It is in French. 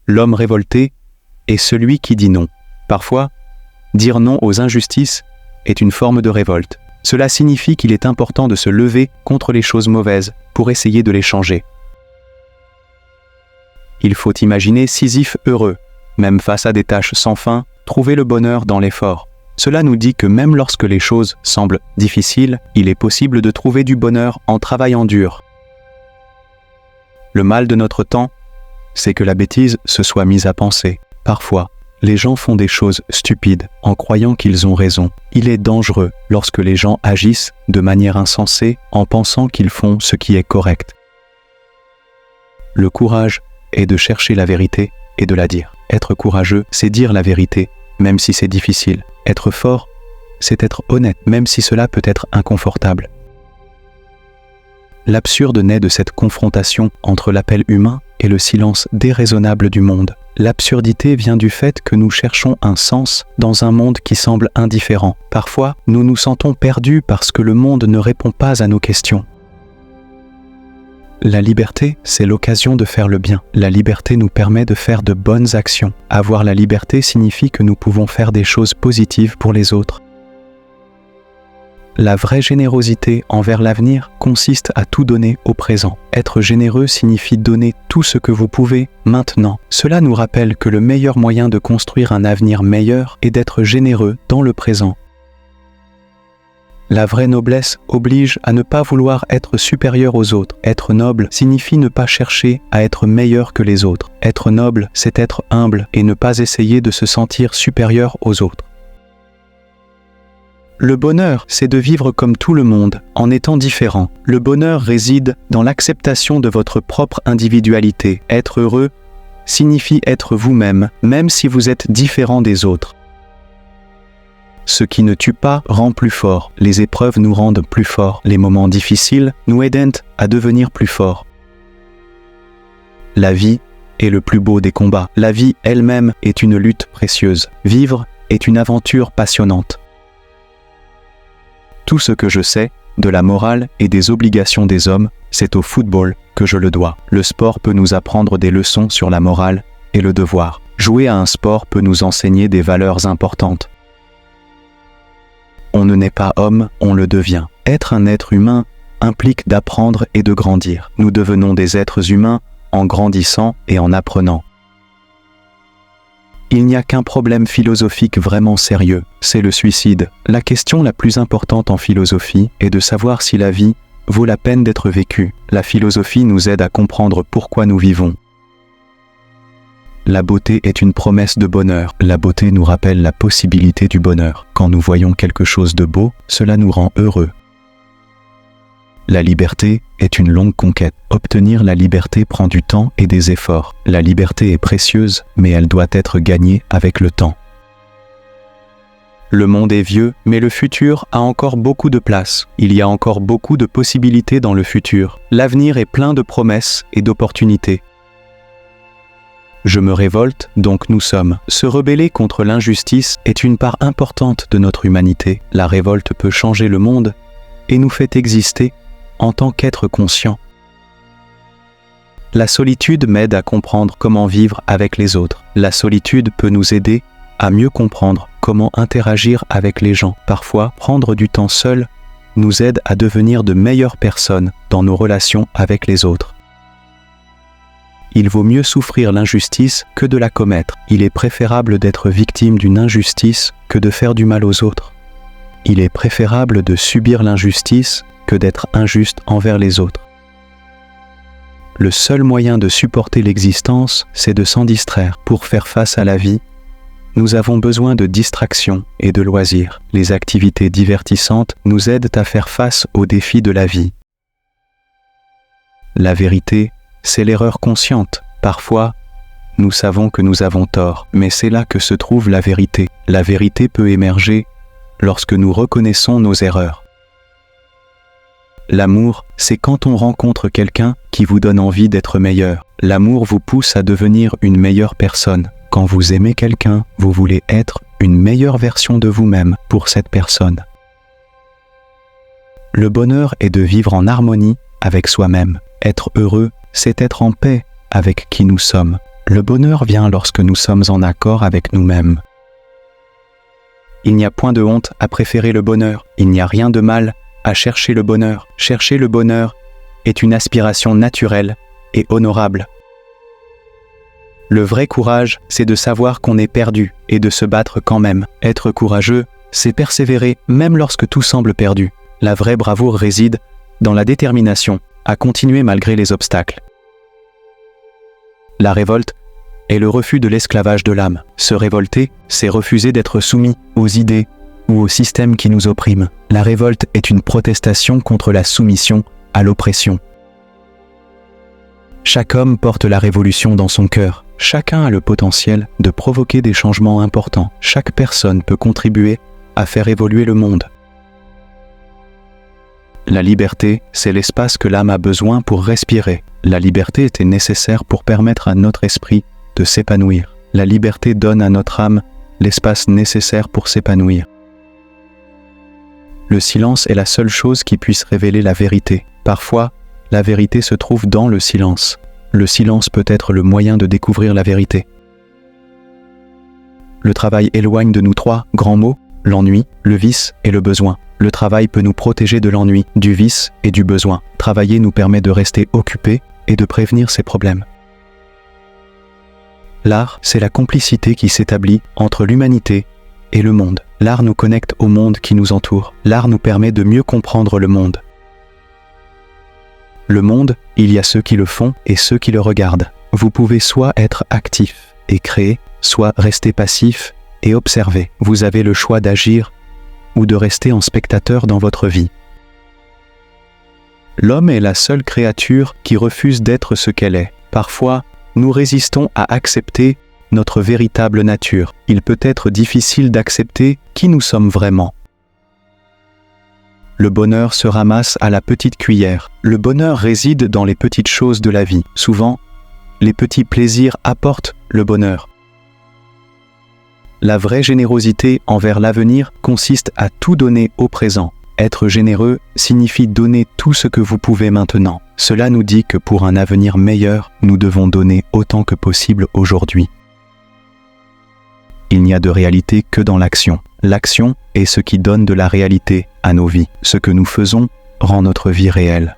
L'homme révolté est celui qui dit non. Parfois, dire non aux injustices est une forme de révolte. Cela signifie qu'il est important de se lever contre les choses mauvaises pour essayer de les changer. Il faut imaginer Sisyphe heureux, même face à des tâches sans fin, trouver le bonheur dans l'effort. Cela nous dit que même lorsque les choses semblent difficiles, il est possible de trouver du bonheur en travaillant dur. Le mal de notre temps, c'est que la bêtise se soit mise à penser. Parfois, les gens font des choses stupides en croyant qu'ils ont raison. Il est dangereux lorsque les gens agissent de manière insensée en pensant qu'ils font ce qui est correct. Le courage est de chercher la vérité et de la dire. Être courageux, c'est dire la vérité, même si c'est difficile. Être fort, c'est être honnête, même si cela peut être inconfortable. L'absurde naît de cette confrontation entre l'appel humain et le silence déraisonnable du monde. L'absurdité vient du fait que nous cherchons un sens dans un monde qui semble indifférent. Parfois, nous nous sentons perdus parce que le monde ne répond pas à nos questions. La liberté, c'est l'occasion de faire le bien. La liberté nous permet de faire de bonnes actions. Avoir la liberté signifie que nous pouvons faire des choses positives pour les autres. La vraie générosité envers l'avenir consiste à tout donner au présent. Être généreux signifie donner tout ce que vous pouvez maintenant. Cela nous rappelle que le meilleur moyen de construire un avenir meilleur est d'être généreux dans le présent. La vraie noblesse oblige à ne pas vouloir être supérieur aux autres. Être noble signifie ne pas chercher à être meilleur que les autres. Être noble, c'est être humble et ne pas essayer de se sentir supérieur aux autres. Le bonheur, c'est de vivre comme tout le monde, en étant différent. Le bonheur réside dans l'acceptation de votre propre individualité. Être heureux signifie être vous-même, même si vous êtes différent des autres. Ce qui ne tue pas rend plus fort. Les épreuves nous rendent plus forts. Les moments difficiles nous aident à devenir plus forts. La vie est le plus beau des combats. La vie elle-même est une lutte précieuse. Vivre est une aventure passionnante. Tout ce que je sais de la morale et des obligations des hommes, c'est au football que je le dois. Le sport peut nous apprendre des leçons sur la morale et le devoir. Jouer à un sport peut nous enseigner des valeurs importantes. On ne naît pas homme, on le devient. Être un être humain implique d'apprendre et de grandir. Nous devenons des êtres humains en grandissant et en apprenant. Il n'y a qu'un problème philosophique vraiment sérieux, c'est le suicide. La question la plus importante en philosophie est de savoir si la vie vaut la peine d'être vécue. La philosophie nous aide à comprendre pourquoi nous vivons. La beauté est une promesse de bonheur. La beauté nous rappelle la possibilité du bonheur. Quand nous voyons quelque chose de beau, cela nous rend heureux. La liberté est une longue conquête. Obtenir la liberté prend du temps et des efforts. La liberté est précieuse, mais elle doit être gagnée avec le temps. Le monde est vieux, mais le futur a encore beaucoup de place. Il y a encore beaucoup de possibilités dans le futur. L'avenir est plein de promesses et d'opportunités. Je me révolte, donc nous sommes. Se rebeller contre l'injustice est une part importante de notre humanité. La révolte peut changer le monde et nous fait exister en tant qu'être conscient. La solitude m'aide à comprendre comment vivre avec les autres. La solitude peut nous aider à mieux comprendre comment interagir avec les gens. Parfois, prendre du temps seul nous aide à devenir de meilleures personnes dans nos relations avec les autres. Il vaut mieux souffrir l'injustice que de la commettre. Il est préférable d'être victime d'une injustice que de faire du mal aux autres. Il est préférable de subir l'injustice que d'être injuste envers les autres. Le seul moyen de supporter l'existence, c'est de s'en distraire. Pour faire face à la vie, nous avons besoin de distraction et de loisirs. Les activités divertissantes nous aident à faire face aux défis de la vie. La vérité, c'est l'erreur consciente. Parfois, nous savons que nous avons tort, mais c'est là que se trouve la vérité. La vérité peut émerger lorsque nous reconnaissons nos erreurs. L'amour, c'est quand on rencontre quelqu'un qui vous donne envie d'être meilleur. L'amour vous pousse à devenir une meilleure personne. Quand vous aimez quelqu'un, vous voulez être une meilleure version de vous-même pour cette personne. Le bonheur est de vivre en harmonie avec soi-même. Être heureux, c'est être en paix avec qui nous sommes. Le bonheur vient lorsque nous sommes en accord avec nous-mêmes. Il n'y a point de honte à préférer le bonheur. Il n'y a rien de mal à chercher le bonheur. Chercher le bonheur est une aspiration naturelle et honorable. Le vrai courage, c'est de savoir qu'on est perdu et de se battre quand même. Être courageux, c'est persévérer même lorsque tout semble perdu. La vraie bravoure réside dans la détermination à continuer malgré les obstacles. La révolte est le refus de l'esclavage de l'âme. Se révolter, c'est refuser d'être soumis aux idées ou au système qui nous opprime. La révolte est une protestation contre la soumission à l'oppression. Chaque homme porte la révolution dans son cœur. Chacun a le potentiel de provoquer des changements importants. Chaque personne peut contribuer à faire évoluer le monde. La liberté, c'est l'espace que l'âme a besoin pour respirer. La liberté était nécessaire pour permettre à notre esprit de s'épanouir. La liberté donne à notre âme l'espace nécessaire pour s'épanouir. Le silence est la seule chose qui puisse révéler la vérité. Parfois, la vérité se trouve dans le silence. Le silence peut être le moyen de découvrir la vérité. Le travail éloigne de nous trois grands mots, l'ennui, le vice et le besoin. Le travail peut nous protéger de l'ennui, du vice et du besoin. Travailler nous permet de rester occupés et de prévenir ces problèmes. L'art, c'est la complicité qui s'établit entre l'humanité et le monde. L'art nous connecte au monde qui nous entoure. L'art nous permet de mieux comprendre le monde. Le monde, il y a ceux qui le font et ceux qui le regardent. Vous pouvez soit être actif et créer, soit rester passif et observer. Vous avez le choix d'agir ou de rester en spectateur dans votre vie. L'homme est la seule créature qui refuse d'être ce qu'elle est. Parfois, nous résistons à accepter notre véritable nature. Il peut être difficile d'accepter qui nous sommes vraiment. Le bonheur se ramasse à la petite cuillère. Le bonheur réside dans les petites choses de la vie. Souvent, les petits plaisirs apportent le bonheur. La vraie générosité envers l'avenir consiste à tout donner au présent. Être généreux signifie donner tout ce que vous pouvez maintenant. Cela nous dit que pour un avenir meilleur, nous devons donner autant que possible aujourd'hui. Il n'y a de réalité que dans l'action. L'action est ce qui donne de la réalité à nos vies. Ce que nous faisons rend notre vie réelle.